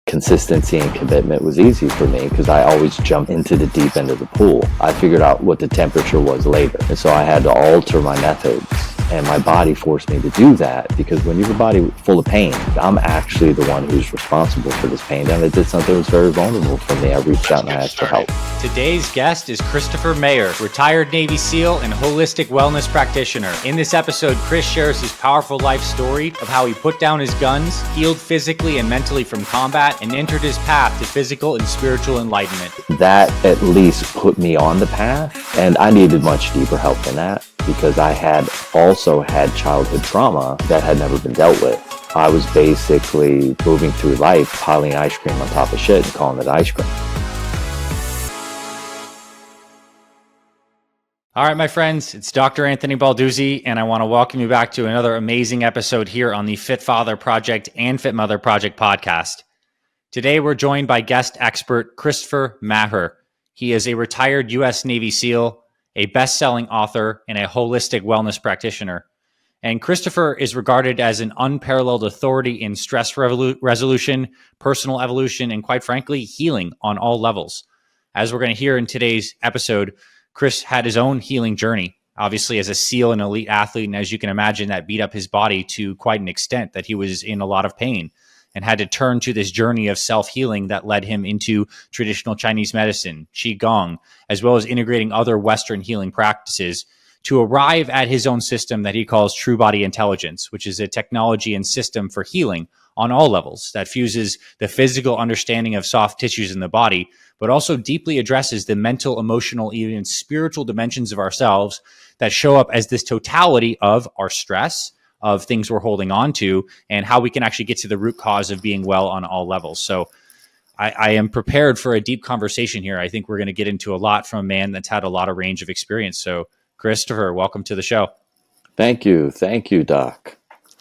consistency and commitment was easy for me because I always jumped into the deep end of the pool. I figured out what the temperature was later. And so I had to alter my methods. And my body forced me to do that because when you have a body full of pain, I'm actually the one who's responsible for this pain. And I did something that was very vulnerable for me. I reached out and I asked for help. Today's guest is Christopher Maher, retired Navy SEAL and holistic wellness practitioner. In this episode, Chris shares his powerful life story of how he put down his guns, healed physically and mentally from combat, and entered his path to physical and spiritual enlightenment. That at least put me on the path, and I needed much deeper help than that because I had also had childhood trauma that had never been dealt with. I was basically moving through life, piling ice cream on top of shit and calling it ice cream. All right, my friends, it's Dr. Anthony Balduzzi, and I want to welcome you back to another amazing episode here on the Fit Father Project and Fit Mother Project podcast. Today, we're joined by guest expert Christopher Maher. He is a retired U.S. Navy SEAL, a best-selling author, and a holistic wellness practitioner. And Christopher is regarded as an unparalleled authority in stress resolution, personal evolution, and quite frankly, healing on all levels. As we're going to hear in today's episode, Chris had his own healing journey, obviously as a SEAL and elite athlete. And as you can imagine, that beat up his body to quite an extent that he was in a lot of pain and had to turn to this journey of self-healing that led him into traditional Chinese medicine, Qigong, as well as integrating other Western healing practices to arrive at his own system that he calls True Body Intelligence, which is a technology and system for healing on all levels that fuses the physical understanding of soft tissues in the body, but also deeply addresses the mental, emotional, even spiritual dimensions of ourselves that show up as this totality of our stress, of things we're holding on to, and how we can actually get to the root cause of being well on all levels. So I am prepared for a deep conversation here. I think we're going to get into a lot from a man that's had a lot of range of experience. So Christopher, welcome to the show. Thank you. Thank you, Doc.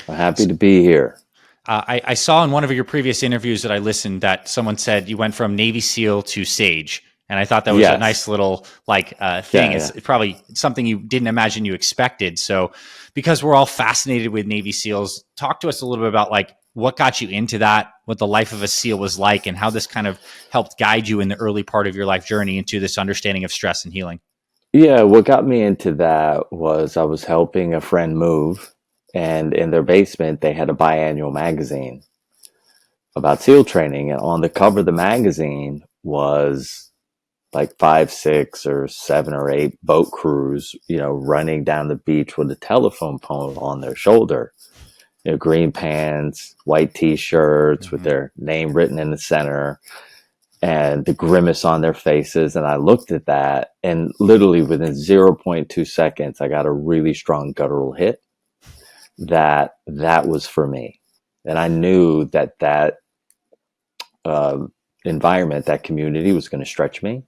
I'm happy to be here. I saw in one of your previous interviews that I listened that someone said you went from Navy SEAL to sage. And I thought that was a nice little thing. Yeah. It's probably something you didn't imagine you expected. So because we're all fascinated with Navy SEALs, talk to us a little bit about what got you into that, what the life of a SEAL was like, and how this kind of helped guide you in the early part of your life journey into this understanding of stress and healing. Yeah, what got me into that was I was helping a friend move, and in their basement, they had a biannual magazine about SEAL training. And on the cover of the magazine was like 5, 6, or 7 or 8 boat crews, running down the beach with a telephone pole on their shoulder, green pants, white t-shirts with their name written in the center and the grimace on their faces. And I looked at that, and literally within 0.2 seconds, I got a really strong guttural hit that was for me. And I knew that environment, that community was going to stretch me.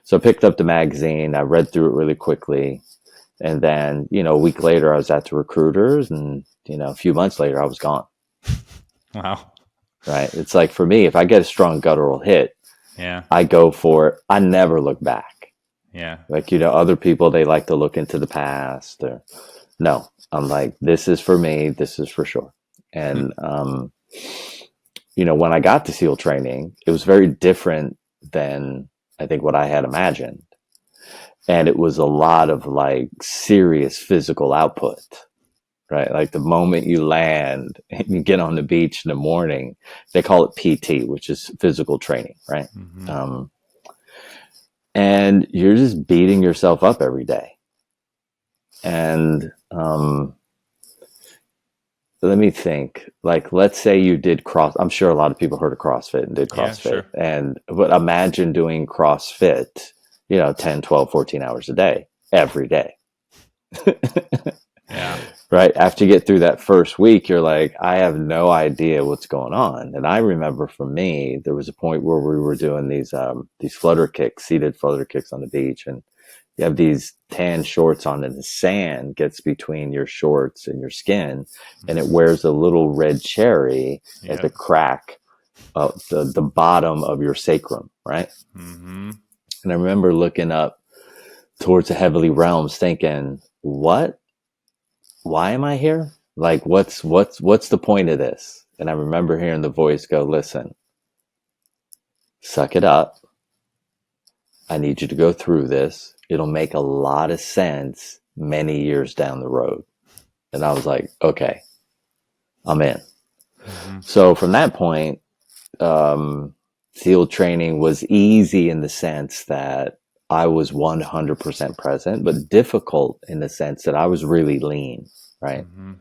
So I picked up the magazine, I read through it really quickly. And then, a week later I was at the recruiters, and, a few months later I was gone. Wow. Right. It's like, for me, if I get a strong guttural hit, I go for it. I never look back. Yeah. Other people, they like to look into the past. No, I'm like, this is for me. This is for sure. And, when I got to SEAL training, it was very different than I think what I had imagined. And it was a lot of serious physical output, right? Like the moment you land and you get on the beach in the morning, they call it PT, which is physical training, right? Mm-hmm. And you're just beating yourself up every day. And let me think, let's say you did I'm sure a lot of people heard of CrossFit and did CrossFit. Yeah, sure. But imagine doing CrossFit, 10, 12, 14 hours a day, every day. Yeah. Right. After you get through that first week, you're like, I have no idea what's going on. And I remember for me, there was a point where we were doing these flutter kicks, seated flutter kicks on the beach. And you have these tan shorts on, and the sand gets between your shorts and your skin, and it wears a little red cherry at the crack of the bottom of your sacrum. Right. Mm-hmm. And I remember looking up towards the heavenly realms thinking, what? Why am I here? What's the point of this? And I remember hearing the voice go, listen, suck it up. I need you to go through this. It'll make a lot of sense many years down the road. And I was like, okay, I'm in. Mm-hmm. So from that point, SEAL training was easy in the sense that I was 100% present, but difficult in the sense that I was really lean, right? Mm-hmm.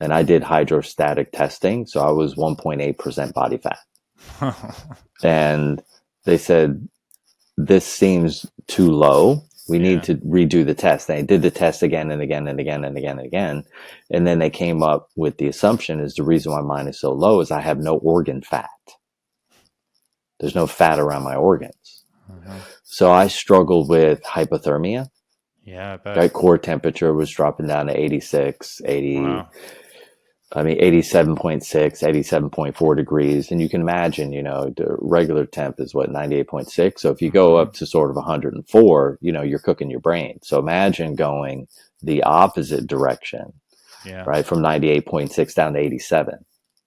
And I did hydrostatic testing, so I was 1.8% body fat. And they said, this seems too low. We need to redo the test. They did the test again and again and again and again and again. And then they came up with the assumption is the reason why mine is so low is I have no organ fat. There's no fat around my organs. Mm-hmm. So I struggled with hypothermia. Yeah, I bet. Right? Core temperature was dropping down to 86, 80. Wow. 87.6, 87.4 degrees. And you can imagine, the regular temp is 98.6. So if you go up to sort of 104, you're cooking your brain. So imagine going the opposite direction, right? From 98.6 down to 87,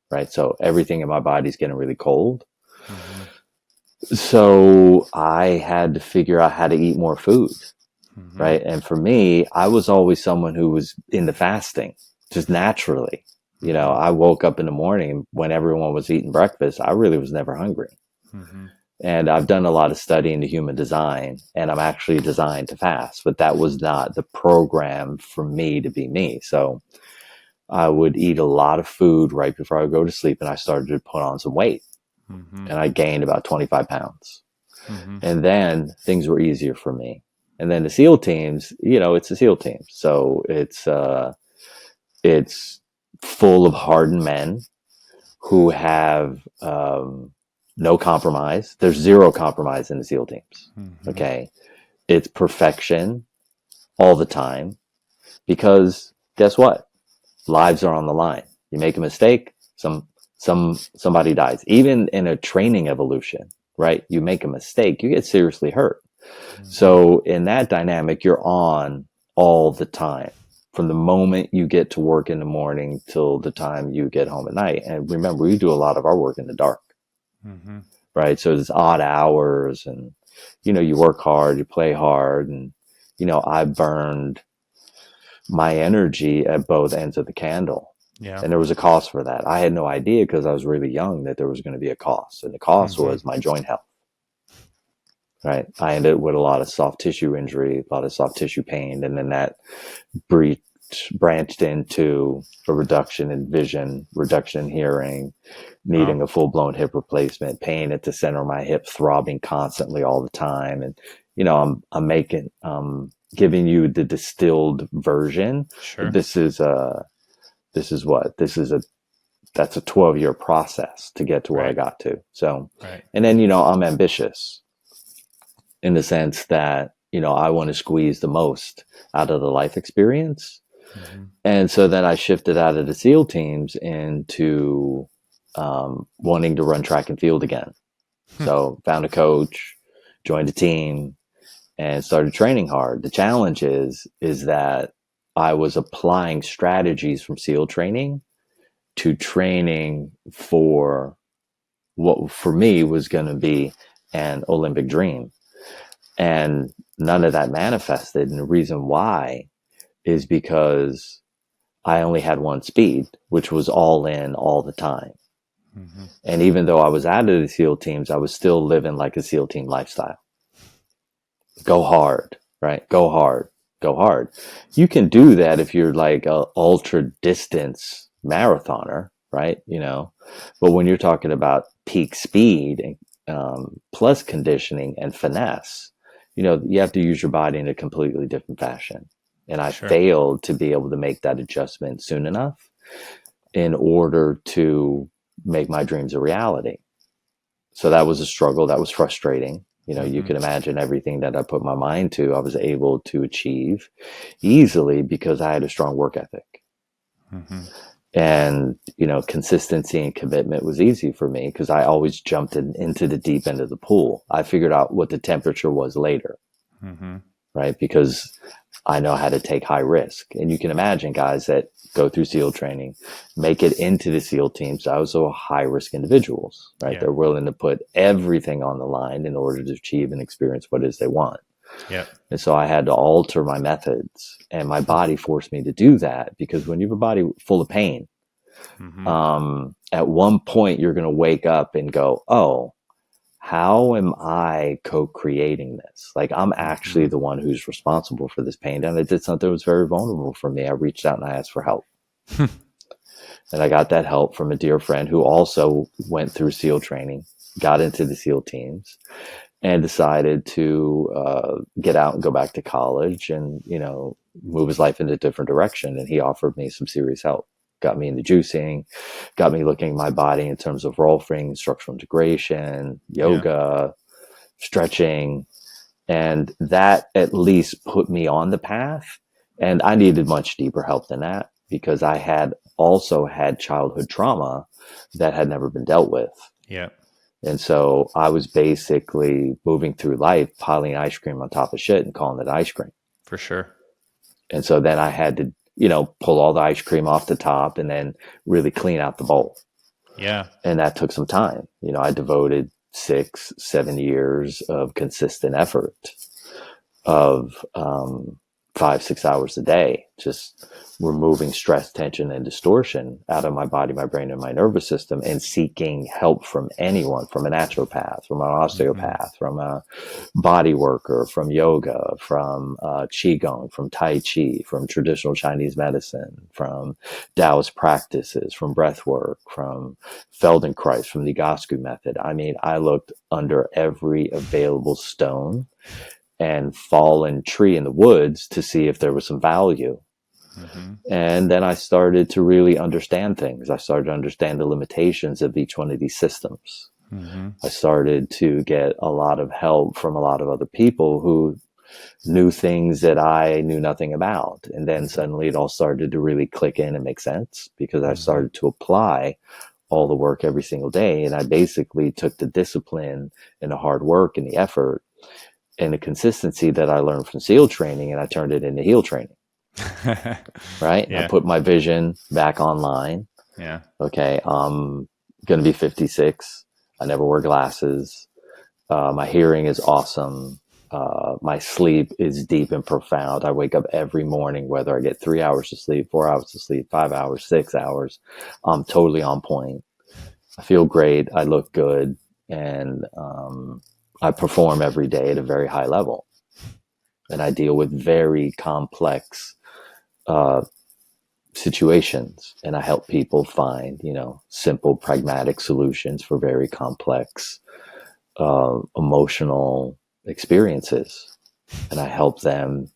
right? So everything in my body's getting really cold. Mm-hmm. So I had to figure out how to eat more food, Mm-hmm. right? And for me, I was always someone who was into fasting just naturally. I woke up in the morning when everyone was eating breakfast. I really was never hungry. Mm-hmm. And I've done a lot of study into human design, and I'm actually designed to fast, but that was not the program for me to be me. So I would eat a lot of food right before I would go to sleep, and I started to put on some weight. Mm-hmm. And I gained about 25 pounds. Mm-hmm. And then things were easier for me. And then the SEAL teams, it's a SEAL team. So it's full of hardened men who have no compromise. There's zero compromise in the SEAL teams. Mm-hmm. Okay. It's perfection all the time because guess what? Lives are on the line. You make a mistake, somebody dies. Even in a training evolution, right? You make a mistake, you get seriously hurt. Mm-hmm. So in that dynamic, you're on all the time. From the moment you get to work in the morning till the time you get home at night. And remember, we do a lot of our work in the dark, Mm-hmm. right? So it's odd hours and, you work hard, you play hard. And, I burned my energy at both ends of the candle. Yeah. And there was a cost for that. I had no idea because I was really young that there was going to be a cost. And the cost was my joint health. Right. I ended up with a lot of soft tissue injury, a lot of soft tissue pain. And then that branched into a reduction in vision, reduction in hearing, needing a full-blown hip replacement, pain at the center of my hip, throbbing constantly all the time. And, I'm giving you the distilled version. Sure. That's a 12-year process to get to where I got to. So, and then, I'm ambitious in the sense that, I want to squeeze the most out of the life experience. Mm-hmm. And so then I shifted out of the SEAL teams into wanting to run track and field again. So found a coach, joined a team, and started training hard. The challenge is that I was applying strategies from SEAL training to training for what for me was going to be an Olympic dream. And none of that manifested. And the reason why is because I only had one speed, which was all in all the time. Mm-hmm. And even though I was out of the SEAL teams, I was still living like a SEAL team lifestyle. Go hard, right? Go hard, go hard. You can do that if you're like a ultra distance marathoner, right? But when you're talking about peak speed and plus conditioning and finesse, you have to use your body in a completely different fashion. And I failed to be able to make that adjustment soon enough in order to make my dreams a reality. So that was a struggle. That was frustrating. You can imagine everything that I put my mind to, I was able to achieve easily because I had a strong work ethic. Mm-hmm. And, consistency and commitment was easy for me because I always jumped into the deep end of the pool. I figured out what the temperature was later, right? Because I know how to take high risk. And you can imagine guys that go through SEAL training, make it into the SEAL teams, also high risk individuals, right? Yeah. They're willing to put everything on the line in order to achieve and experience what it is they want. Yeah. And so I had to alter my methods, and my body forced me to do that, because when you have a body full of pain, at one point you're going to wake up and go, oh, how am I co-creating this? Like, I'm actually the one who's responsible for this pain. And I did something that was very vulnerable for me. I reached out and I asked for help. And I got that help from a dear friend who also went through SEAL training, got into the SEAL teams, and decided to get out and go back to college and, move his life in a different direction. And he offered me some serious help. Got me into juicing, got me looking at my body in terms of rolfing, structural integration, yoga, stretching. And that at least put me on the path. And I needed much deeper help than that, because I had also had childhood trauma that had never been dealt with. Yeah. And so I was basically moving through life, piling ice cream on top of shit and calling it ice cream. For sure. And so then I had to, pull all the ice cream off the top and then really clean out the bowl. Yeah. And that took some time. I devoted 6-7 years of consistent effort of 5-6 hours a day, just removing stress, tension, and distortion out of my body, my brain, and my nervous system, and seeking help from anyone, from a naturopath, from an osteopath, from a body worker, from yoga, from qigong, from tai chi, from traditional Chinese medicine, from Taoist practices, from breath work, from Feldenkrais, from the Egoscue method. I mean, I looked under every available stone and fallen tree in the woods to see if there was some value. And then I started to really understand things. I started to understand the limitations of each one of these systems. I started to get a lot of help from a lot of other people who knew things that I knew nothing about. And then suddenly it all started to really click in and make sense, because I started to apply all the work every single day. And I basically took the discipline and the hard work and the effort and the consistency that I learned from SEAL training, and I turned it into HEAL training. Right. And I put my vision back online. Yeah. Okay. I'm going to be 56. I never wear glasses. My hearing is awesome. My sleep is deep and profound. I wake up every morning, whether I get 3 hours of sleep, 4 hours of sleep, 5 hours, 6 hours, I'm totally on point. I feel great. I look good. And, I perform every day at a very high level, and I deal with very complex situations, and I help people find, simple, pragmatic solutions for very complex emotional experiences. And I help them,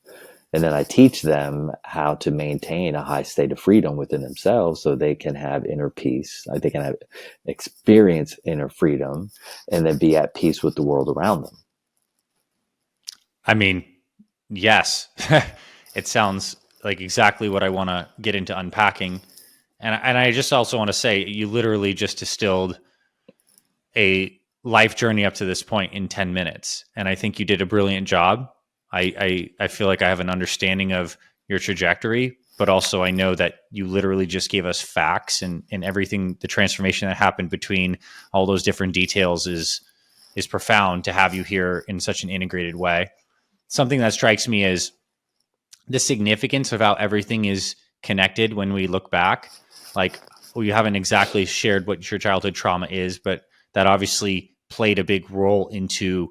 and then I teach them how to maintain a high state of freedom within themselves, so they can have inner peace. They can experience inner freedom, and then be at peace with the world around them. I mean, yes, it sounds like exactly what I want to get into unpacking. And I just also want to say, you literally just distilled a life journey up to this point in 10 minutes. And I think you did a brilliant job. I feel like I have an understanding of your trajectory, but also I know that you literally just gave us facts, and everything, the transformation that happened between all those different details is profound to have you here in such an integrated way. Something that strikes me is the significance of how everything is connected when we look back. Like, well, you haven't exactly shared what your childhood trauma is, but that obviously played a big role into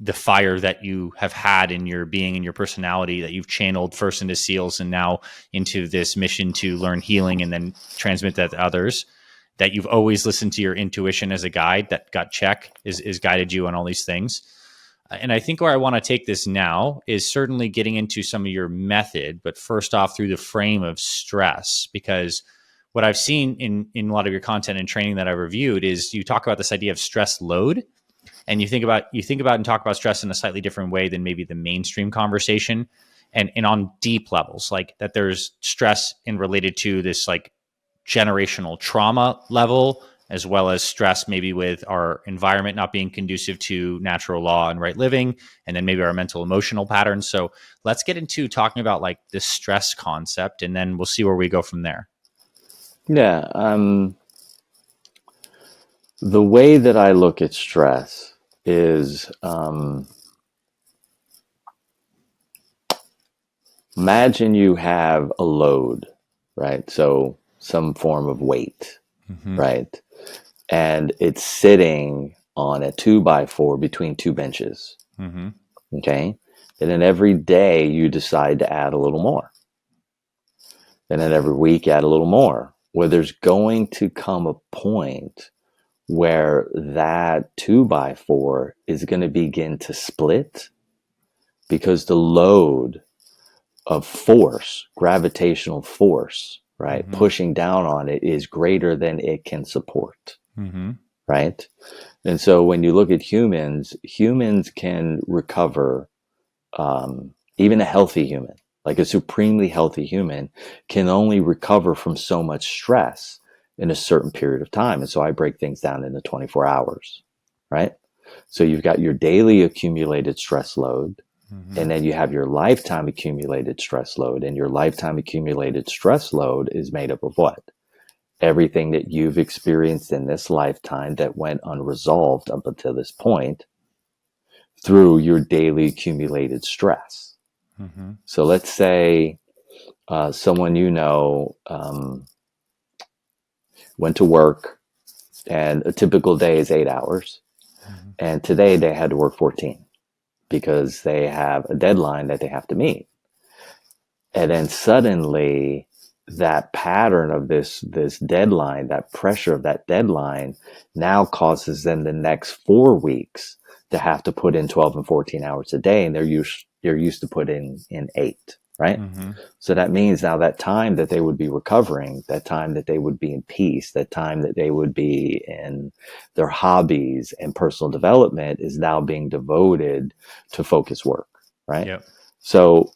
the fire that you have had in your being and your personality, that you've channeled first into SEALs and now into this mission to learn healing and then transmit that to others. That you've always listened to your intuition as a guide, that gut check is guided you on all these things. And I think where I want to take this now is certainly getting into some of your method, but first off through the frame of stress, because what I've seen in a lot of your content and training that I reviewed is you talk about this idea of stress load, and you think about and talk about stress in a slightly different way than maybe the mainstream conversation, and on deep levels, like that there's stress in related to this like generational trauma level, as well as stress maybe with our environment not being conducive to natural law and right living, and then maybe our mental emotional patterns. So let's get into talking about like the stress concept, and then we'll see where we go from there. Yeah. The way that I look at stress is imagine you have a load, right? So some form of weight, Mm-hmm. right? And it's sitting on a 2x4 between two benches. Mm-hmm. Okay. And then every day you decide to add a little more. And then every week add a little more. Where there's going to come a point where that 2x4 is going to begin to split because the load of force, gravitational force, right, Mm-hmm. pushing down on it is greater than it can support, Mm-hmm. right? And so when you look at humans, humans can recover, even a healthy human, like a supremely healthy human, can only recover from so much stress in a certain period of time. And so I break things down into 24 hours, right? So you've got your daily accumulated stress load, Mm-hmm. and then you have your lifetime accumulated stress load. And your lifetime accumulated stress load is made up of what? Everything that you've experienced in this lifetime that went unresolved up until this point through your daily accumulated stress. Mm-hmm. So let's say someone went to work, and a typical day is 8 hours. Mm-hmm. And today they had to work 14 because they have a deadline that they have to meet. And then suddenly that pattern of this deadline, that pressure of that deadline now causes them the next 4 weeks to have to put in 12 and 14 hours a day. And they're used to put in 8, right? Mm-hmm. So that means now that time that they would be recovering, that time that they would be in peace, that time that they would be in their hobbies and personal development is now being devoted to focus work, right? Yep. So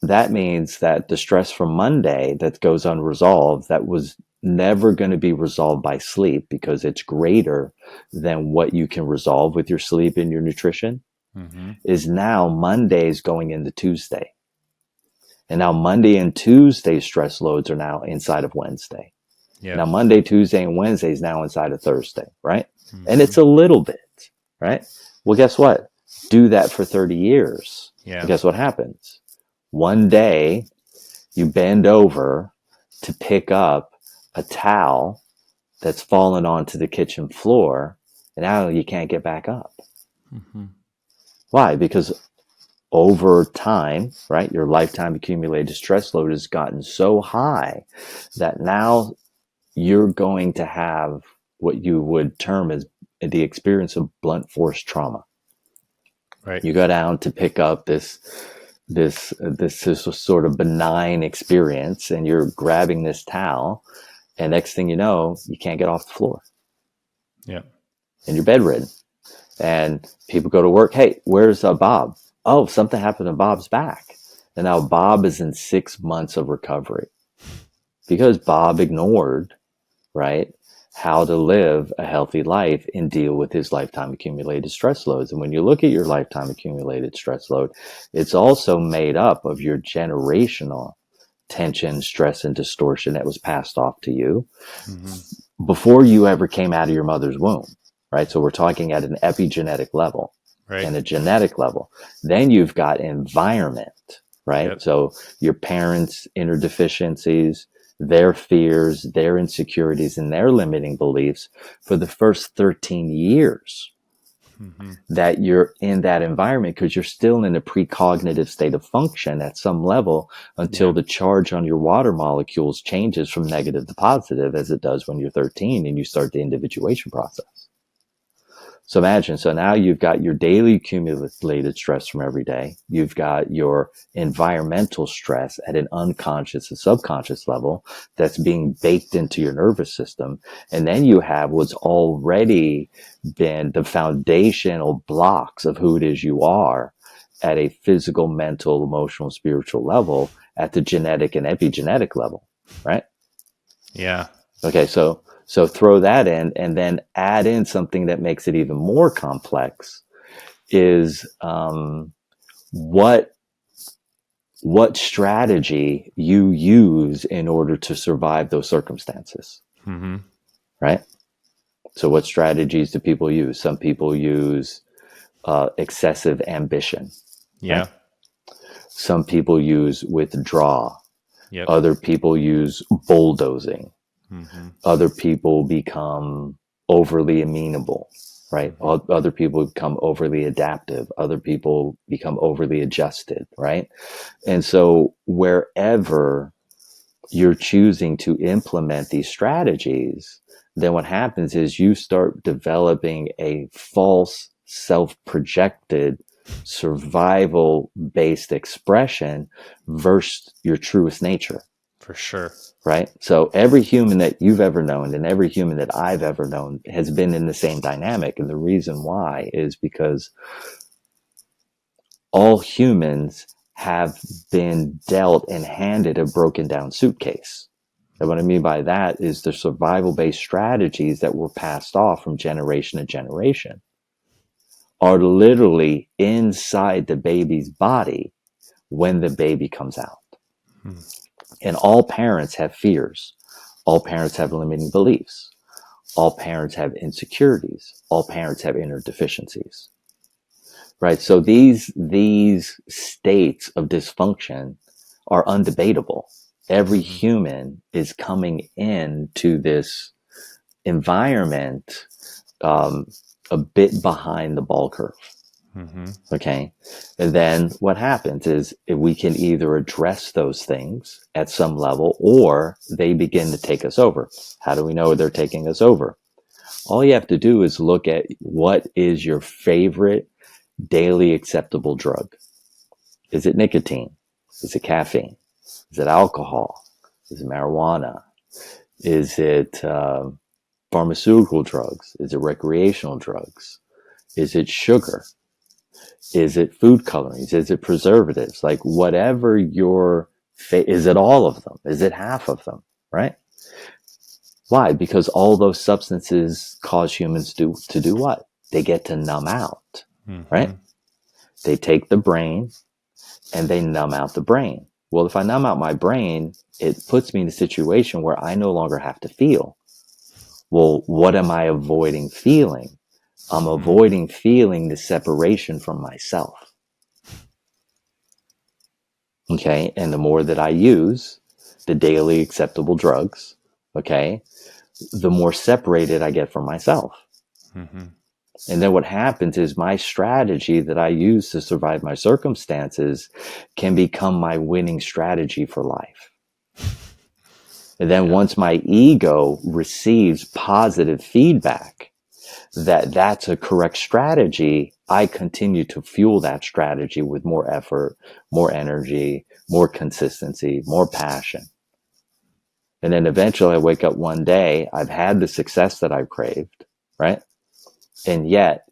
that means that the stress from Monday that goes unresolved, that was never going to be resolved by sleep because it's greater than what you can resolve with your sleep and your nutrition, Mm-hmm. is now Monday's going into Tuesday. And now Monday and Tuesday stress loads are now inside of Wednesday. Yep. Now Monday, Tuesday, and Wednesday is now inside of Thursday, right? Mm-hmm. And it's a little bit, right? Well, guess what? Do that for 30 years. Yeah. And guess what happens? One day you bend over to pick up a towel that's fallen onto the kitchen floor, and now you can't get back up. Mm-hmm. Why? Because over time, right, your lifetime accumulated stress load has gotten so high that now you're going to have what you would term as the experience of blunt force trauma. Right. You go down to pick up this sort of benign experience, and you're grabbing this towel, and next thing you know, you can't get off the floor. Yeah. And you're bedridden. And people go to work. Hey, where's Bob? Oh, something happened to Bob's back. And now Bob is in 6 months of recovery because Bob ignored, right, how to live a healthy life and deal with his lifetime accumulated stress loads. And when you look at your lifetime accumulated stress load, it's also made up of your generational tension, stress, and distortion that was passed off to you before you ever came out of your mother's womb, right? So we're talking at an epigenetic level and a genetic level. Then you've got environment, right? Yep. So your parents' inner deficiencies, their fears, their insecurities, and their limiting beliefs for the first 13 years that you're in that environment, because you're still in a precognitive state of function at some level until the charge on your water molecules changes from negative to positive, as it does when you're 13 and you start the individuation process. So imagine, so now you've got your daily accumulated stress from every day. You've got your environmental stress at an unconscious and subconscious level that's being baked into your nervous system. And then you have what's already been the foundational blocks of who it is you are at a physical, mental, emotional, spiritual level at the genetic and epigenetic level, right? Yeah. Okay, so throw that in, and then add in something that makes it even more complex. Is what strategy you use in order to survive those circumstances, Mm-hmm. right? So, what strategies do people use? Some people use excessive ambition, Yeah. right? Some people use withdraw. Yep. Other people use bulldozing. Mm-hmm. Other people become overly amenable, right? Mm-hmm. Other people become overly adaptive. Other people become overly adjusted, right? And so wherever you're choosing to implement these strategies, then what happens is you start developing a false self-projected survival based expression versus your truest nature. For sure. Right? So every human that you've ever known and every human that I've ever known has been in the same dynamic. And the reason why is because all humans have been dealt and handed a broken down suitcase. And what I mean by that is the survival based strategies that were passed off from generation to generation are literally inside the baby's body when the baby comes out. Mm-hmm. And all parents have fears. All parents have limiting beliefs. All parents have insecurities. All parents have inner deficiencies. Right? So these states of dysfunction are undebatable. Every Mm-hmm. human is coming into this environment a bit behind the ball curve. Mm-hmm. Okay. And then what happens is we can either address those things at some level or they begin to take us over. How do we know they're taking us over? All you have to do is look at what is your favorite daily acceptable drug. Is it nicotine? Is it caffeine? Is it alcohol? Is it marijuana? Is it pharmaceutical drugs? Is it recreational drugs? Is it sugar? Is it food colorings? Is it preservatives? Like whatever is it all of them? Is it half of them? Right? Why? Because all those substances cause humans to do what? They get to numb out, Mm-hmm. right? They take the brain and they numb out the brain. Well, if I numb out my brain, it puts me in a situation where I no longer have to feel. Well, what am I avoiding feeling? I'm avoiding feeling the separation from myself. Okay. And the more that I use the daily acceptable drugs, okay, the more separated I get from myself. Mm-hmm. And then what happens is my strategy that I use to survive my circumstances can become my winning strategy for life. And then once my ego receives positive feedback that that's a correct strategy, I continue to fuel that strategy with more effort, more energy, more consistency, more passion. And then eventually I wake up one day, I've had the success that I've craved, right? And yet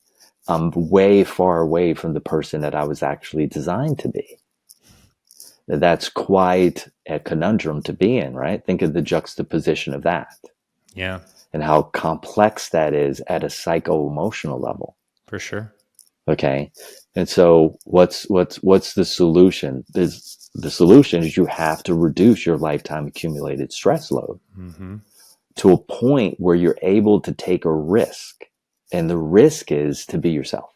I'm way far away from the person that I was actually designed to be. That's quite a conundrum to be in, right? Think of the juxtaposition of that. Yeah. And how complex that is at a psycho-emotional level. For sure. Okay. And so what's the solution? The solution is you have to reduce your lifetime accumulated stress load to a point where you're able to take a risk. And the risk is to be yourself.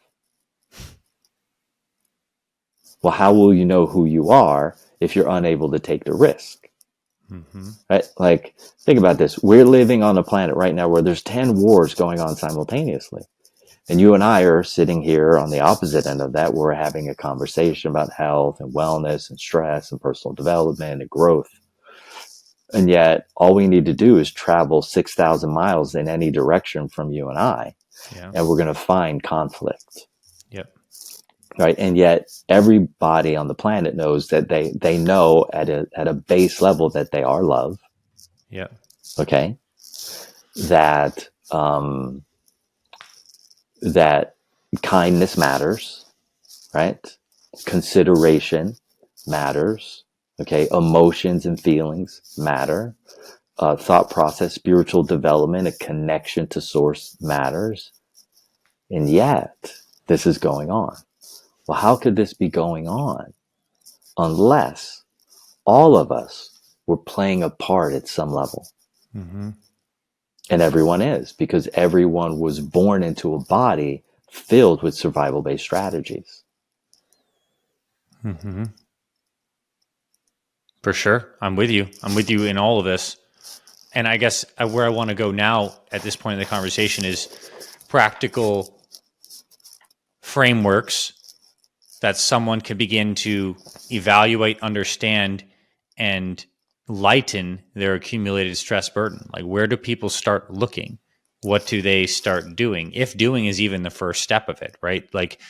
Well, how will you know who you are if you're unable to take the risk? Right? Like, think about this. We're living on a planet right now where there's 10 wars going on simultaneously. And you and I are sitting here on the opposite end of that. We're having a conversation about health and wellness and stress and personal development and growth. And yet all we need to do is travel 6,000 miles in any direction from you and I, and we're going to find conflict. Yep. Right. And yet everybody on the planet knows that they know at a base level that they are love. Yep. Okay. That, that kindness matters, right? Consideration matters. Okay. Emotions and feelings matter. thought process, spiritual development, a connection to source matters. And yet, this is going on. Well, how could this be going on unless all of us were playing a part at some level? Mm-hmm. And everyone is, because everyone was born into a body filled with survival-based strategies. Mm-hmm. For sure. I'm with you. I'm with you in all of this. And I guess where I want to go now at this point in the conversation is practical frameworks that someone can begin to evaluate, understand, and lighten their accumulated stress burden. Like, where do people start looking? What do they start doing? If doing is even the first step of it, right? Like,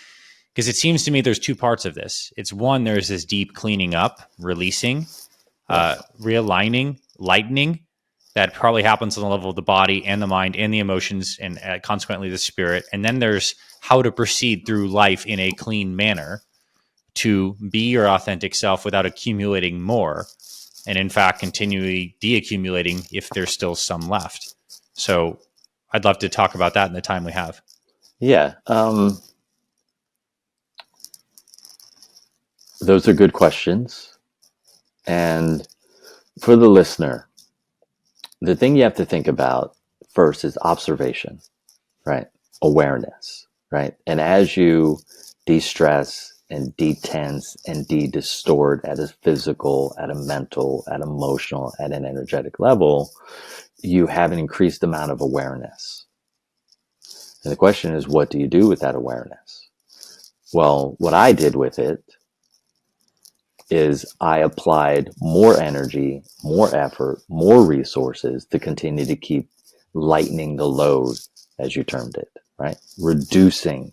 because it seems to me there's two parts of this. It's one, there's this deep cleaning up, releasing, Yes. realigning, lightening that probably happens on the level of the body and the mind and the emotions and consequently the spirit. And then there's how to proceed through life in a clean manner to be your authentic self without accumulating more. And in fact, continually deaccumulating if there's still some left. So I'd love to talk about that in the time we have. Yeah. Those are good questions. And for the listener, the thing you have to think about first is observation, right? Awareness, right? And as you de-stress and de-tense and de-distort at a physical, at a mental, at emotional, at an energetic level, you have an increased amount of awareness. And the question is, what do you do with that awareness? Well, what I did with it is I applied more energy, more effort, more resources to continue to keep lightening the load, as you termed it, right? Reducing.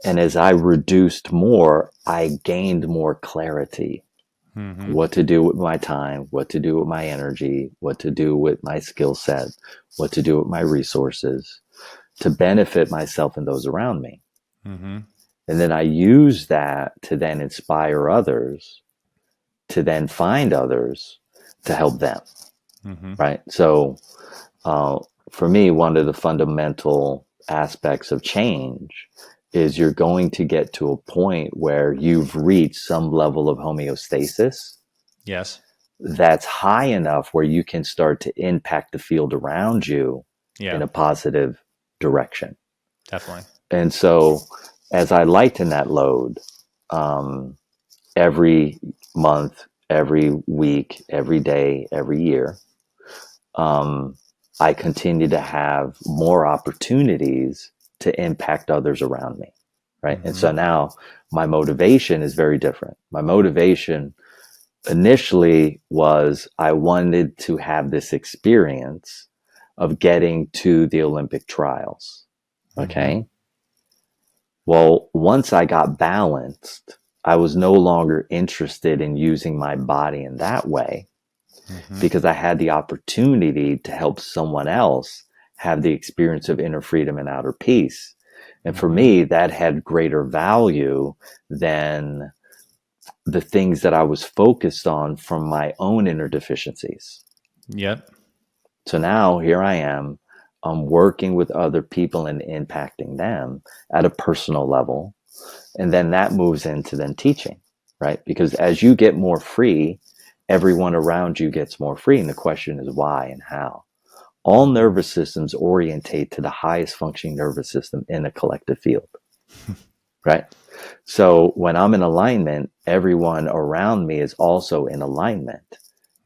And as I reduced more, I gained more clarity. Mm-hmm. What to do with my time, what to do with my energy, what to do with my skill set, what to do with my resources to benefit myself and those around me. Mm-hmm. And then I use that to then inspire others, to then find others to help them. Mm-hmm. Right. So for me, one of the fundamental aspects of change is you're going to get to a point where you've reached some level of homeostasis Yes. that's high enough where you can start to impact the field around you in Yeah, a positive direction. definitely. And so as I lighten that load, every month, every week, every day, every year, I continue to have more opportunities to impact others around me. Right. Mm-hmm. And so now my motivation is very different. My motivation initially was I wanted to have this experience of getting to the Olympic trials. Okay. Mm-hmm. Well, once I got balanced, I was no longer interested in using my body in that way Mm-hmm. because I had the opportunity to help someone else have the experience of inner freedom and outer peace. And for Mm-hmm. me, that had greater value than the things that I was focused on from my own inner deficiencies. Yep. So now here I am, I'm working with other people and impacting them at a personal level. And then that moves into then teaching, right? Because as you get more free, everyone around you gets more free. And the question is why and how. All nervous systems orientate to the highest functioning nervous system in a collective field, right? So when I'm in alignment, everyone around me is also in alignment.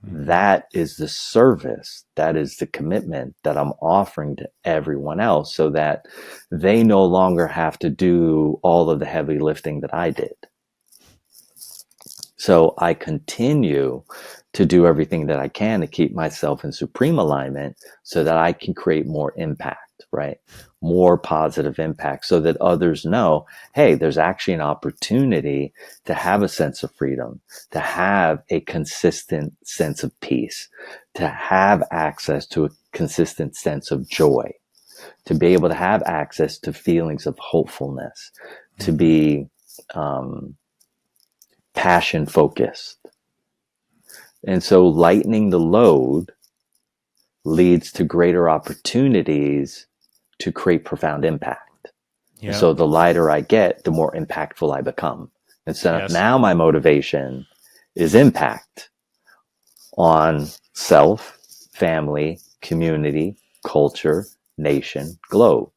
Mm-hmm. That is the service. That is the commitment that I'm offering to everyone else so that they no longer have to do all of the heavy lifting that I did. So I continue to do everything that I can to keep myself in supreme alignment so that I can create more impact, right? More positive impact so that others know, hey, there's actually an opportunity to have a sense of freedom, to have a consistent sense of peace, to have access to a consistent sense of joy, to be able to have access to feelings of hopefulness, to be passion focused. And so lightening the load leads to greater opportunities to create profound impact. Yeah. And so the lighter I get, the more impactful I become. And so now my motivation is impact on self, family, community, culture, nation, globe.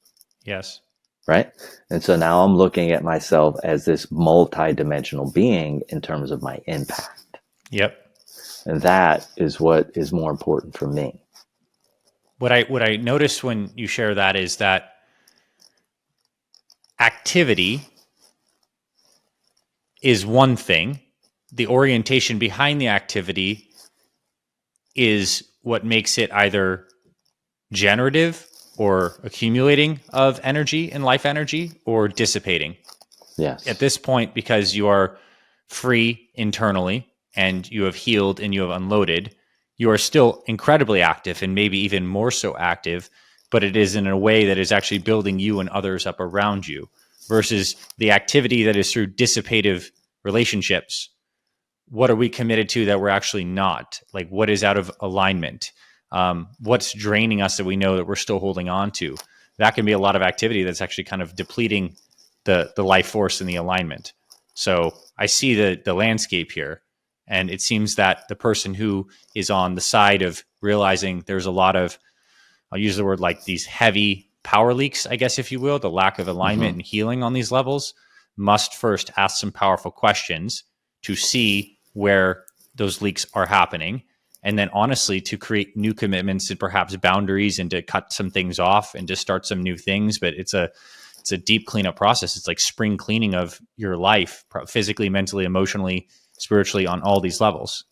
Yes. Right? And so now I'm looking at myself as this multi-dimensional being in terms of my impact. Yep. And that is what is more important for me. What I notice when you share that is that activity is one thing. The orientation behind the activity is what makes it either generative or accumulating of energy and life energy, or dissipating. Yes. At this point, because you are free internally and you have healed and you have unloaded, you are still incredibly active, and maybe even more so active, but it is in a way that is actually building you and others up around you, versus the activity that is through dissipative relationships. What are we committed to that we're actually not? Like, what is out of alignment? What's draining us that we know that we're still holding on to? That can be a lot of activity that's actually kind of depleting the life force and the alignment. So I see the landscape here, and it seems that the person who is on the side of realizing there's a lot of, I'll use the word like these heavy power leaks, I guess, if you will, the lack of alignment and healing on these levels, must first ask some powerful questions to see where those leaks are happening. And then honestly, to create new commitments and perhaps boundaries, and to cut some things off and to start some new things. But it's a deep cleanup process. It's like spring cleaning of your life, physically, mentally, emotionally, spiritually, on all these levels.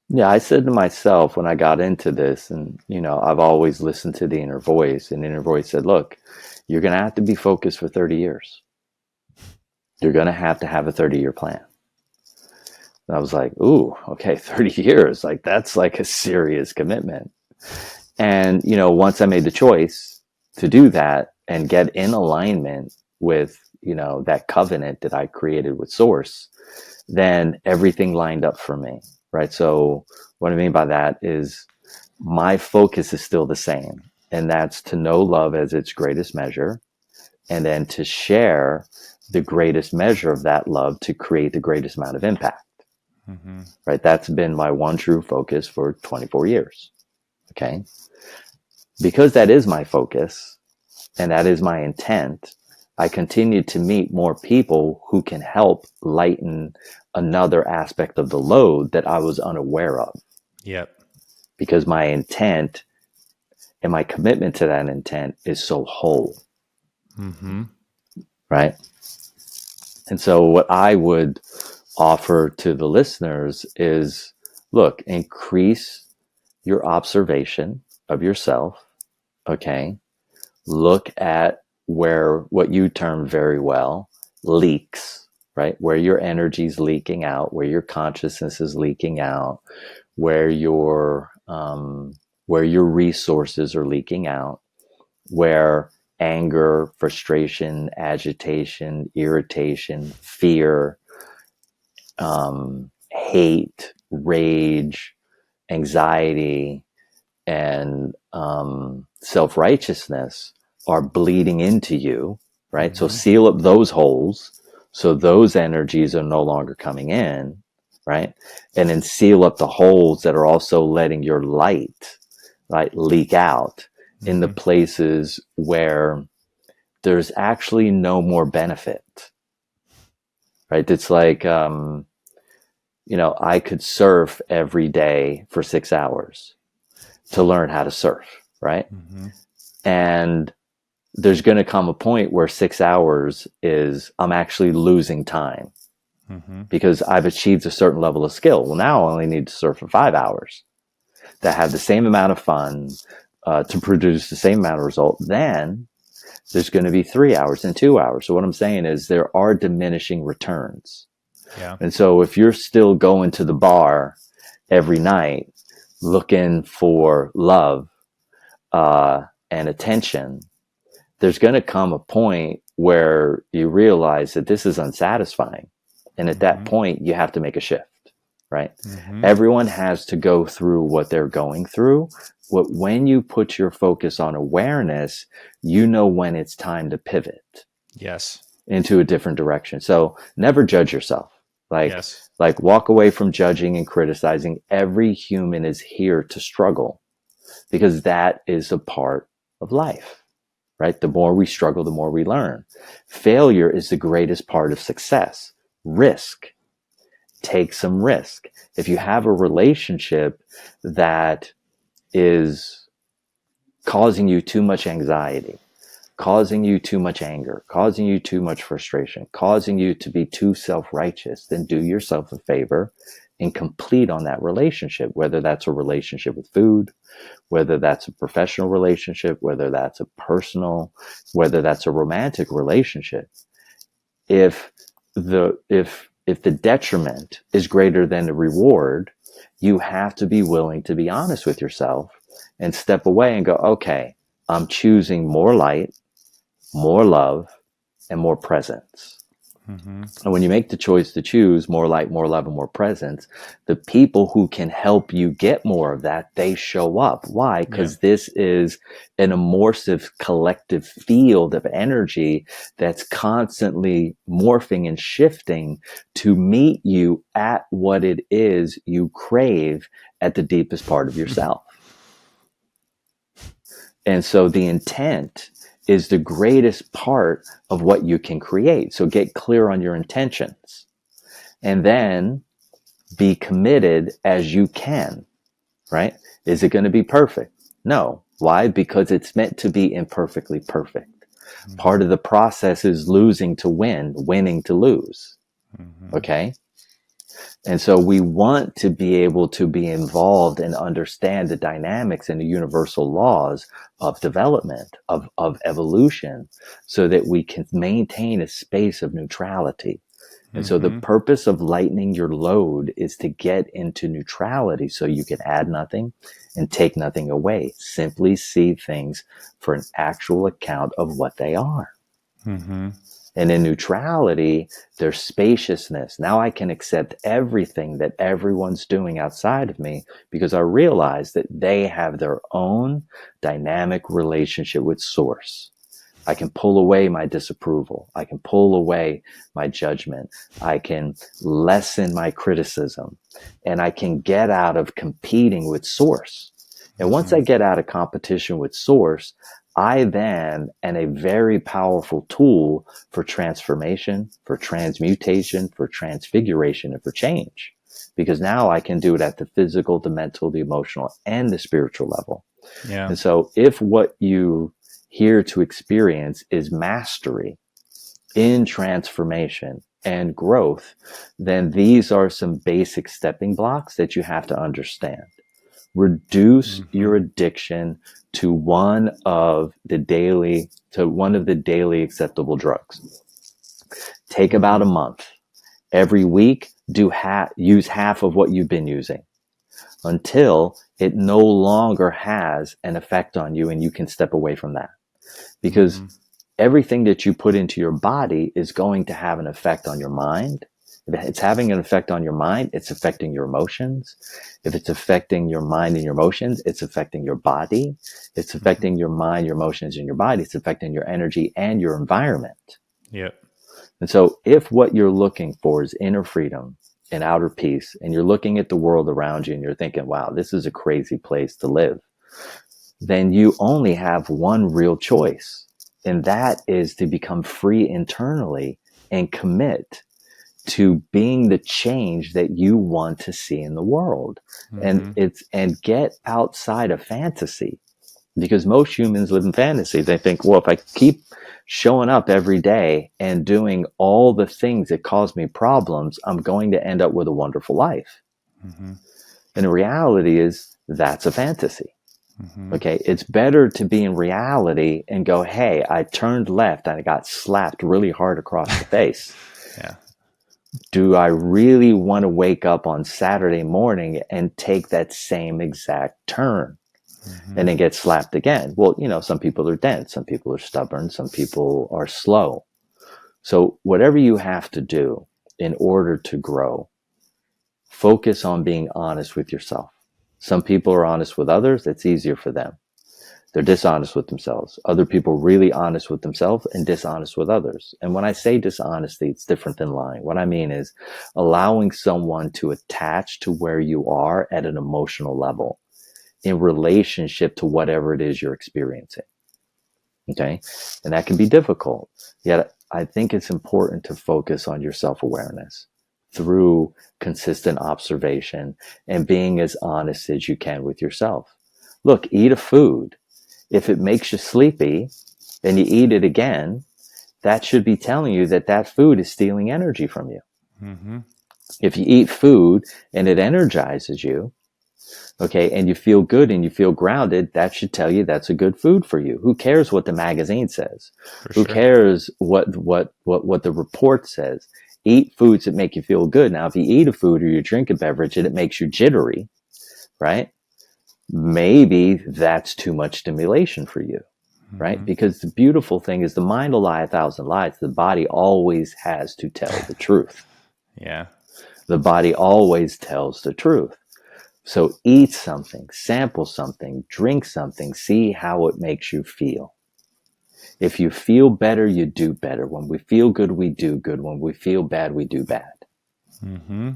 Yeah, I said to myself when I got into this, and I've always listened to the inner voice, and the inner voice said, look, you're going to have to be focused for 30 years. You're going to have a 30-year plan. And I was like, ooh, okay, 30 years. Like, that's like a serious commitment. And, once I made the choice to do that and get in alignment with, that covenant that I created with Source, then everything lined up for me, right? So what I mean by that is my focus is still the same, and that's to know love as its greatest measure, and then to share the greatest measure of that love to create the greatest amount of impact. Mm-hmm. Right? That's been my one true focus for 24 years. Okay. Because that is my focus and that is my intent, I continue to meet more people who can help lighten another aspect of the load that I was unaware of. Yep. Because my intent and my commitment to that intent is so whole. Mm-hmm. Right? And so what I would offer to the listeners is, look, increase your observation of yourself. Okay. Look at where what you term very well, leaks, right? Where your energy is leaking out, where your consciousness is leaking out, where your resources are leaking out, where anger, frustration, agitation, irritation, fear, hate, rage, anxiety, and self-righteousness are bleeding into you, right? Mm-hmm. So seal up those holes so those energies are no longer coming in, right? And then seal up the holes that are also letting your light, right, leak out in the places where there's actually no more benefit, right? It's like, I could surf every day for 6 hours to learn how to surf, right? Mm-hmm. And there's going to come a point where 6 hours is, I'm actually losing time because I've achieved a certain level of skill. Well, now I only need to surf for 5 hours to have the same amount of fun, to produce the same amount of result. Then there's going to be 3 hours and 2 hours. So what I'm saying is there are diminishing returns. Yeah. And so if you're still going to the bar every night looking for love and attention, there's going to come a point where you realize that this is unsatisfying. And at that point, you have to make a shift, right? Everyone has to go through what they're going through when you put your focus on awareness, you know when it's time to pivot Yes. into a different direction. So never judge yourself. Like, Yes. like walk away from judging and criticizing. Every human is here to struggle because that is a part of life, right? The more we struggle, the more we learn. Failure is the greatest part of success. Risk. Take some risk. If you have a relationship that is causing you too much anxiety, causing you too much anger, causing you too much frustration, causing you to be too self-righteous, then do yourself a favor and complete on that relationship, whether that's a relationship with food, whether that's a professional relationship, whether that's a personal, whether that's a romantic relationship. If the detriment is greater than the reward, you have to be willing to be honest with yourself and step away and go, okay, I'm choosing more light, more love, and more presence. Mm-hmm. And when you make the choice to choose more light, more love, and more presence, the people who can help you get more of that, they show up. Why? Because this is an immersive collective field of energy that's constantly morphing and shifting to meet you at what it is you crave at the deepest part of yourself. And so the intent is the greatest part of what you can create. So get clear on your intentions and then be committed as you can, right? Is it going to be perfect? No. Why? Because it's meant to be imperfectly perfect. Mm-hmm. Part of the process is losing to win, winning to lose. Mm-hmm. Okay. And so we want to be able to be involved and understand the dynamics and the universal laws of development, of evolution, so that we can maintain a space of neutrality. And so the Mm-hmm. purpose of lightening your load is to get into neutrality so you can add nothing and take nothing away. Simply see things for an actual account of what they are. Mm-hmm. And in neutrality, there's spaciousness. Now I can accept everything that everyone's doing outside of me because I realize that they have their own dynamic relationship with source. I can pull away my disapproval. I can pull away my judgment. I can lessen my criticism, and I can get out of competing with source. And once I get out of competition with source, I then am a very powerful tool for transformation, for transmutation, for transfiguration, and for change. Because now I can do it at the physical, the mental, the emotional, and the spiritual level. Yeah. And so if what you here to experience is mastery in transformation and growth, then these are some basic stepping blocks that you have to understand. Reduce your addiction to one of the daily acceptable drugs. Take about a month. Every week, use half of what you've been using until it no longer has an effect on you and you can step away from that. Because everything that you put into your body is going to have an effect on your mind. If it's having an effect on your mind, it's affecting your emotions. If it's affecting your mind and your emotions, it's affecting your body. It's affecting your mind, your emotions, and your body. It's affecting your energy and your environment. Yep. And so if what you're looking for is inner freedom and outer peace, and you're looking at the world around you and you're thinking, wow, this is a crazy place to live, then you only have one real choice. And that is to become free internally and commit to being the change that you want to see in the world. And get outside of fantasy, because most humans live in fantasy. They think, well, if I keep showing up every day and doing all the things that cause me problems, I'm going to end up with a wonderful life. And the reality is that's a fantasy. Okay. It's better to be in reality and go, hey, I turned left and I got slapped really hard across the face. Yeah. Do I really want to wake up on Saturday morning and take that same exact turn and then get slapped again? Well, some people are dense, some people are stubborn, some people are slow. So whatever you have to do in order to grow, focus on being honest with yourself. Some people are honest with others. It's easier for them. They're dishonest with themselves. Other people are really honest with themselves and dishonest with others. And when I say dishonesty, it's different than lying. What I mean is allowing someone to attach to where you are at an emotional level in relationship to whatever it is you're experiencing. Okay. And that can be difficult. Yet I think it's important to focus on your self-awareness through consistent observation and being as honest as you can with yourself. Look, eat a food. If it makes you sleepy and you eat it again, that should be telling you that that food is stealing energy from you. Mm-hmm. If you eat food and it energizes you, okay, and you feel good and you feel grounded, that should tell you that's a good food for you. Who cares what the magazine says? Who cares what the report says? Eat foods that make you feel good. Now, if you eat a food or you drink a beverage and it makes you jittery, right? Maybe that's too much stimulation for you, right? Mm-hmm. Because the beautiful thing is the mind will lie 1,000 lies. The body always has to tell the truth. Yeah. The body always tells the truth. So eat something, sample something, drink something, see how it makes you feel. If you feel better, you do better. When we feel good, we do good. When we feel bad, we do bad. Mm-hmm.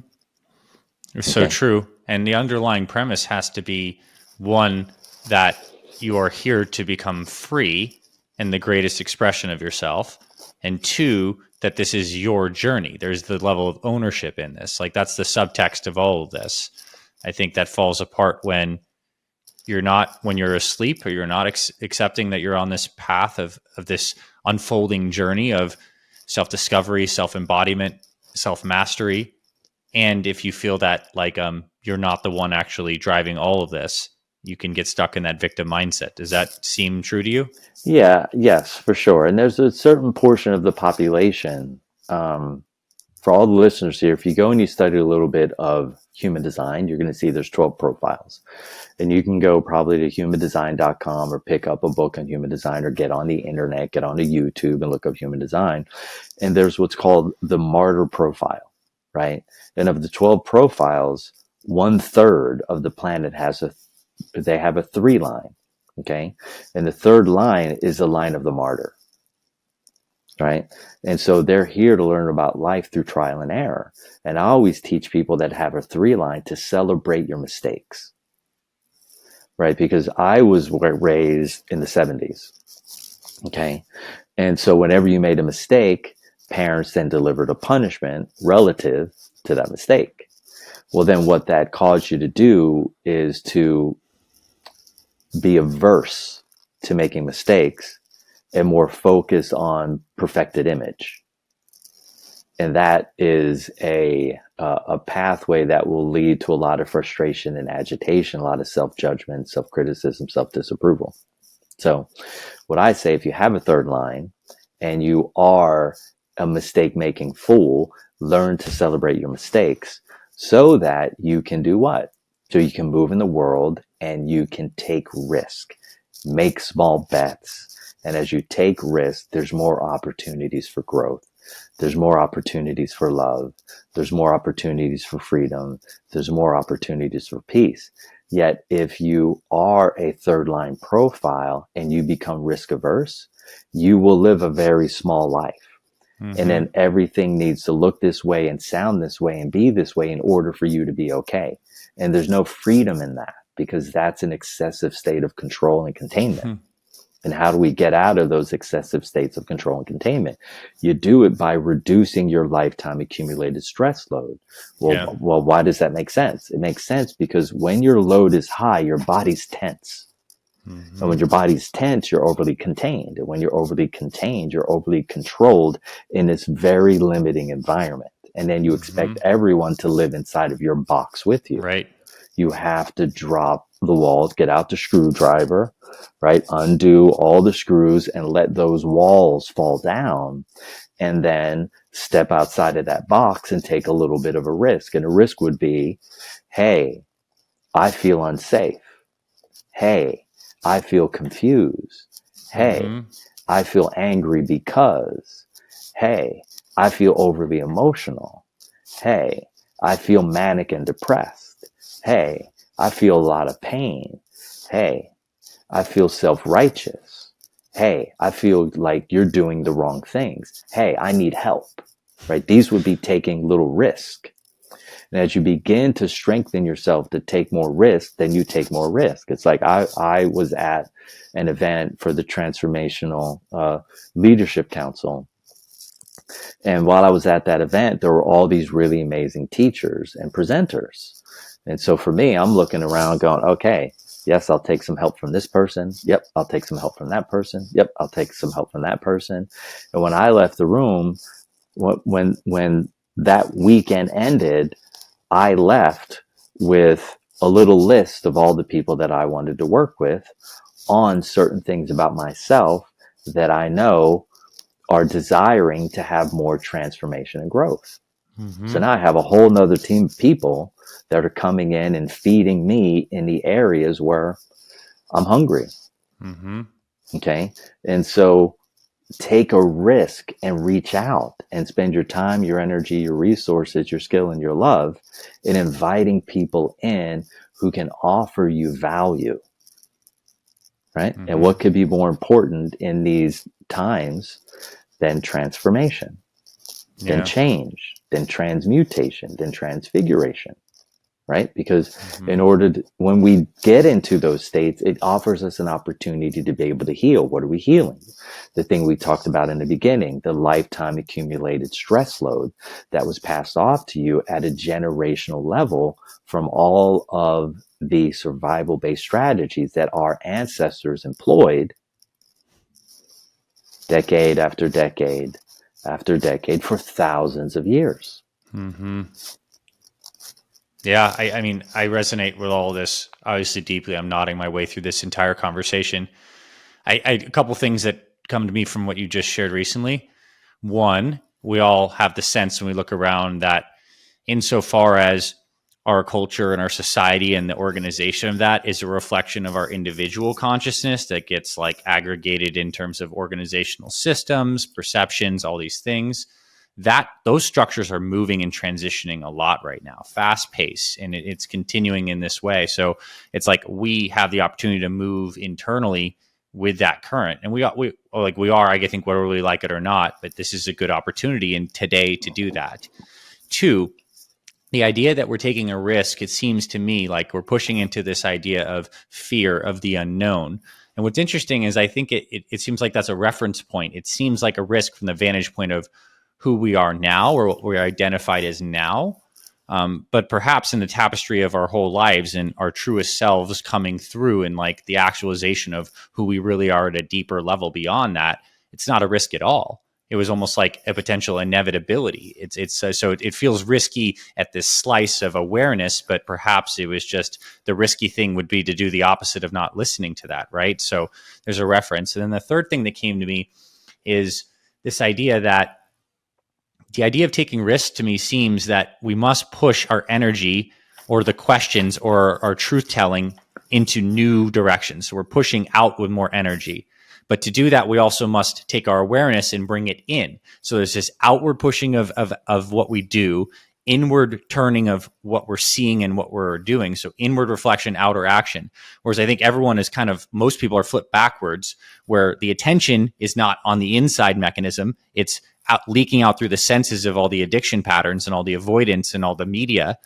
It's so true. And the underlying premise has to be one, that you are here to become free and the greatest expression of yourself. And two, that this is your journey. There's the level of ownership in this. Like that's the subtext of all of this. I think that falls apart when you're asleep, or you're not accepting that you're on this path of this unfolding journey of self-discovery, self-embodiment, self-mastery. And if you feel that like you're not the one actually driving all of this, you can get stuck in that victim mindset. Does that seem true to you? Yeah, yes, for sure. And there's a certain portion of the population, for all the listeners here, if you go and you study a little bit of human design, you're going to see there's 12 profiles. And you can go probably to humandesign.com or pick up a book on human design or get on the internet, get onto YouTube and look up human design. And there's what's called the martyr profile, right? And of the 12 profiles, 1/3 of the planet they have a 3 line. Okay. And the 3rd line is a line of the martyr. Right. And so they're here to learn about life through trial and error. And I always teach people that have a 3 line to celebrate your mistakes. Right. Because I was raised in the 70s. Okay. And so whenever you made a mistake, parents then delivered a punishment relative to that mistake. Well, then what that caused you to do is to be averse to making mistakes and more focused on perfected image. And that is a pathway that will lead to a lot of frustration and agitation, a lot of self-judgment, self-criticism, self-disapproval. So what I say, if you have a 3rd line and you are a mistake-making fool, learn to celebrate your mistakes so that you can do what? So you can move in the world and you can take risk, make small bets. And as you take risks, there's more opportunities for growth. There's more opportunities for love. There's more opportunities for freedom. There's more opportunities for peace. Yet if you are a 3rd line profile and you become risk averse, you will live a very small life. Mm-hmm. And then everything needs to look this way and sound this way and be this way in order for you to be okay. And there's no freedom in that because that's an excessive state of control and containment. Mm-hmm. And how do we get out of those excessive states of control and containment? You do it by reducing your lifetime accumulated stress load. Well, why does that make sense? It makes sense because when your load is high, your body's tense. Mm-hmm. And when your body's tense, you're overly contained. And when you're overly contained, you're overly controlled in this very limiting environment. And then you expect everyone to live inside of your box with you. Right. You have to drop the walls, get out the screwdriver, right? Undo all the screws and let those walls fall down. And then step outside of that box and take a little bit of a risk. And a risk would be, hey, I feel unsafe. Hey, I feel confused. Hey, I feel angry because. Hey, I feel overly emotional. Hey, I feel manic and depressed. Hey, I feel a lot of pain. Hey, I feel self-righteous. Hey, I feel like you're doing the wrong things. Hey, I need help, right? These would be taking little risk. And as you begin to strengthen yourself to take more risk, then you take more risk. It's like I was at an event for the Transformational Leadership Council. And while I was at that event, there were all these really amazing teachers and presenters. And so for me, I'm looking around going, okay, yes, I'll take some help from this person. Yep, I'll take some help from that person. Yep, I'll take some help from that person. And when I left the room, when that weekend ended, I left with a little list of all the people that I wanted to work with on certain things about myself that I know are desiring to have more transformation and growth. Mm-hmm. So now I have a whole nother team of people that are coming in and feeding me in the areas where I'm hungry. Mm-hmm. Okay. And so take a risk and reach out and spend your time, your energy, your resources, your skill, and your love in inviting people in who can offer you value. Right. Mm-hmm. And what could be more important in these times than transformation, than change, than transmutation, than transfiguration? Right? Because in order to, when we get into those states, it offers us an opportunity to be able to heal. What are we healing? The thing we talked about in the beginning, the lifetime accumulated stress load that was passed off to you at a generational level from all of the survival-based strategies that our ancestors employed decade after decade after decade for thousands of years. Mm-hmm. Yeah, I mean, I resonate with all of this obviously deeply. I'm nodding my way through this entire conversation. A couple things that come to me from what you just shared recently. One, we all have the sense when we look around that insofar as our culture and our society and the organization of that is a reflection of our individual consciousness that gets like aggregated in terms of organizational systems, perceptions, all these things, that those structures are moving and transitioning a lot right now, fast pace, and it's continuing in this way. So it's like we have the opportunity to move internally with that current, and we are. I think whether we like it or not, but this is a good opportunity in today to do that. Two, the idea that we're taking a risk, it seems to me like we're pushing into this idea of fear of the unknown. And what's interesting is I think it seems like that's a reference point. It seems like a risk from the vantage point of who we are now or what we're identified as now. But perhaps in the tapestry of our whole lives and our truest selves coming through and like the actualization of who we really are at a deeper level beyond that, it's not a risk at all. It was almost like a potential inevitability. So it feels risky at this slice of awareness, but perhaps it was just the risky thing would be to do the opposite of not listening to that, right? So there's a reference. And then the third thing that came to me is this idea that the idea of taking risks to me seems that we must push our energy or the questions or our truth telling into new directions. So we're pushing out with more energy. But to do that, we also must take our awareness and bring it in. So there's this outward pushing of what we do, inward turning of what we're seeing and what we're doing. So inward reflection, outer action. Whereas I think everyone is most people are flipped backwards, where the attention is not on the inside mechanism. It's leaking out through the senses of all the addiction patterns and all the avoidance and all the media.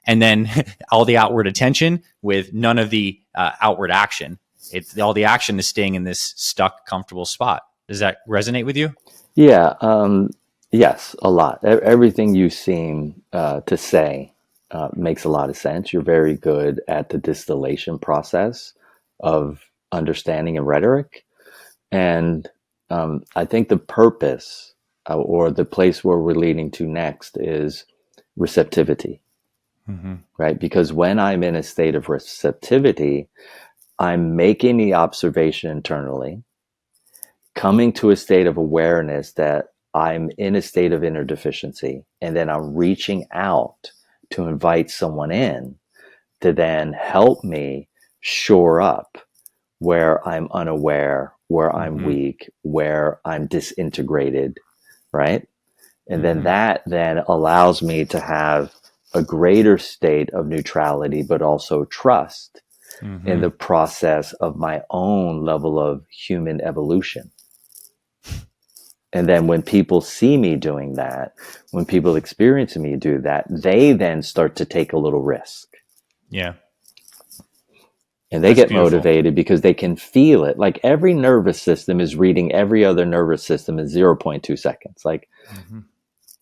And then all the outward attention with none of the outward action. All the action is staying in this stuck, comfortable spot. Does that resonate with you? Yeah. Yes, a lot. Everything you seem to say makes a lot of sense. You're very good at the distillation process of understanding and rhetoric. And I think the purpose or the place where we're leading to next is receptivity, right? Because when I'm in a state of receptivity, I'm making the observation internally, coming to a state of awareness that I'm in a state of inner deficiency, and then I'm reaching out to invite someone in to then help me shore up where I'm unaware, where I'm weak, where I'm disintegrated, right? And then that then allows me to have a greater state of neutrality, but also trust in the process of my own level of human evolution. And then when people see me doing that, when people experience me do that, they then start to take a little risk. Yeah. And they get motivated because they can feel it. Like every nervous system is reading every other nervous system in 0.2 seconds. Like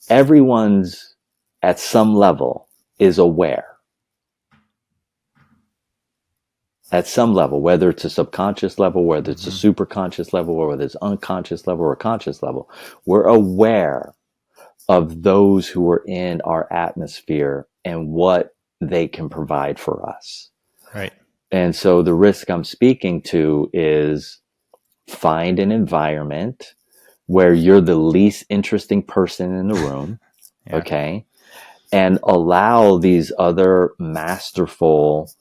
everyone's at some level is aware. At some level, whether it's a subconscious level, whether it's a superconscious level, or whether it's unconscious level or a conscious level, we're aware of those who are in our atmosphere and what they can provide for us. Right. And so the risk I'm speaking to is find an environment where you're the least interesting person in the room, okay? And allow these other masterful,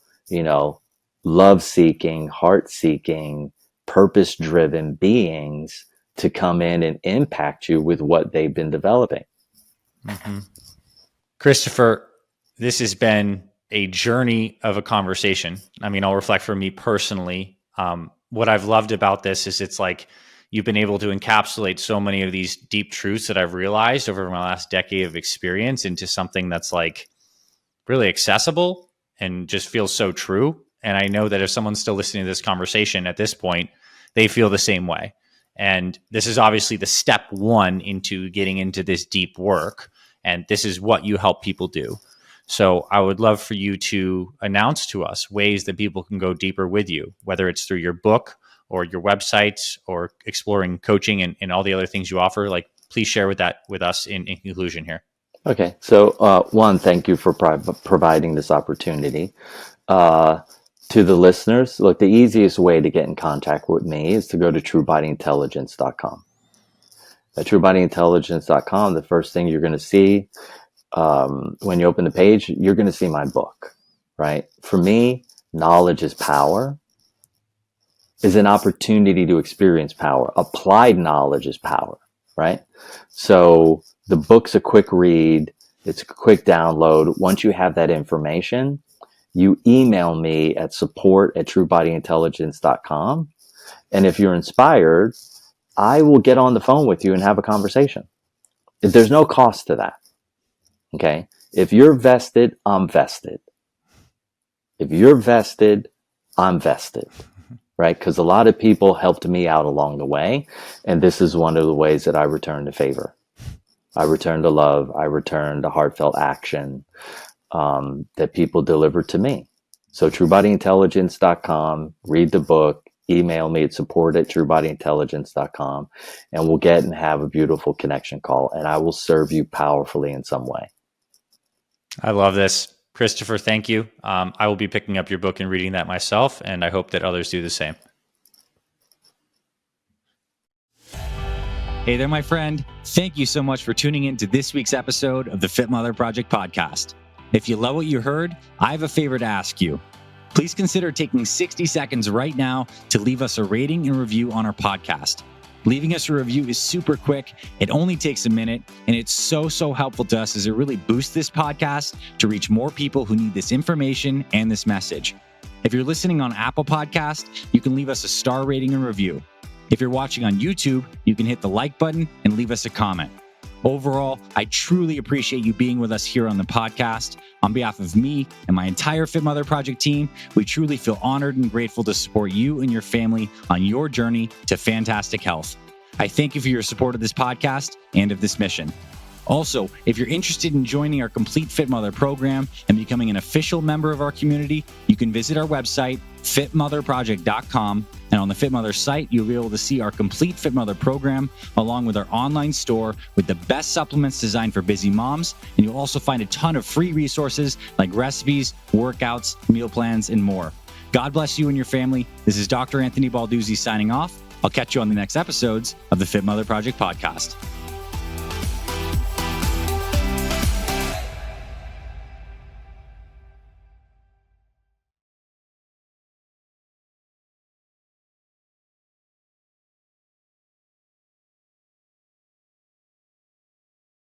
love-seeking, heart-seeking, purpose-driven beings to come in and impact you with what they've been developing. Christopher, this has been a journey of a conversation. I mean, I'll reflect for me personally. What I've loved about this is it's like you've been able to encapsulate so many of these deep truths that I've realized over my last decade of experience into something that's like really accessible and just feels so true. And I know that if someone's still listening to this conversation at this point, they feel the same way. And this is obviously the step one into getting into this deep work. And this is what you help people do. So I would love for you to announce to us ways that people can go deeper with you, whether it's through your book or your websites or exploring coaching and all the other things you offer. Like, please share with us in conclusion here. Okay. So, one, thank you for providing this opportunity. To the listeners, look, the easiest way to get in contact with me is to go to truebodyintelligence.com. At truebodyintelligence.com, the first thing you're going to see when you open the page, you're going to see my book, right? For me, knowledge is power, is an opportunity to experience power. Applied knowledge is power, right? So the book's a quick read. It's a quick download. Once you have that information, you email me at support@truebodyintelligence.com. And if you're inspired, I will get on the phone with you and have a conversation. There's no cost to that. Okay. If you're vested, I'm vested. If you're vested, I'm vested. Right? Because a lot of people helped me out along the way. And this is one of the ways that I return the favor. I return the love. I return the heartfelt action that people delivered to me. So truebodyintelligence.com, read the book, email me at support@truebodyintelligence.com, and we'll get and have a beautiful connection call, and I will serve you powerfully in some way. I love this. Christopher, thank you. I will be picking up your book and reading that myself, and I hope that others do the same. Hey there, my friend. Thank you so much for tuning in to this week's episode of the Fit Mother Project podcast. If you love what you heard, I have a favor to ask you. Please consider taking 60 seconds right now to leave us a rating and review on our podcast. Leaving us a review is super quick. It only takes a minute, and it's so helpful to us as it really boosts this podcast to reach more people who need this information and this message. If you're listening on Apple Podcast, you can leave us a star rating and review. If you're watching on YouTube, you can hit the like button and leave us a comment. Overall, I truly appreciate you being with us here on the podcast. On behalf of me and my entire Fit Mother Project team, we truly feel honored and grateful to support you and your family on your journey to fantastic health. I thank you for your support of this podcast and of this mission. Also, if you're interested in joining our Complete Fit Mother program and becoming an official member of our community, you can visit our website, fitmotherproject.com. And on the Fit Mother site, you'll be able to see our Complete Fit Mother program, along with our online store with the best supplements designed for busy moms. And you'll also find a ton of free resources like recipes, workouts, meal plans, and more. God bless you and your family. This is Dr. Anthony Balduzzi signing off. I'll catch you on the next episodes of the Fit Mother Project podcast.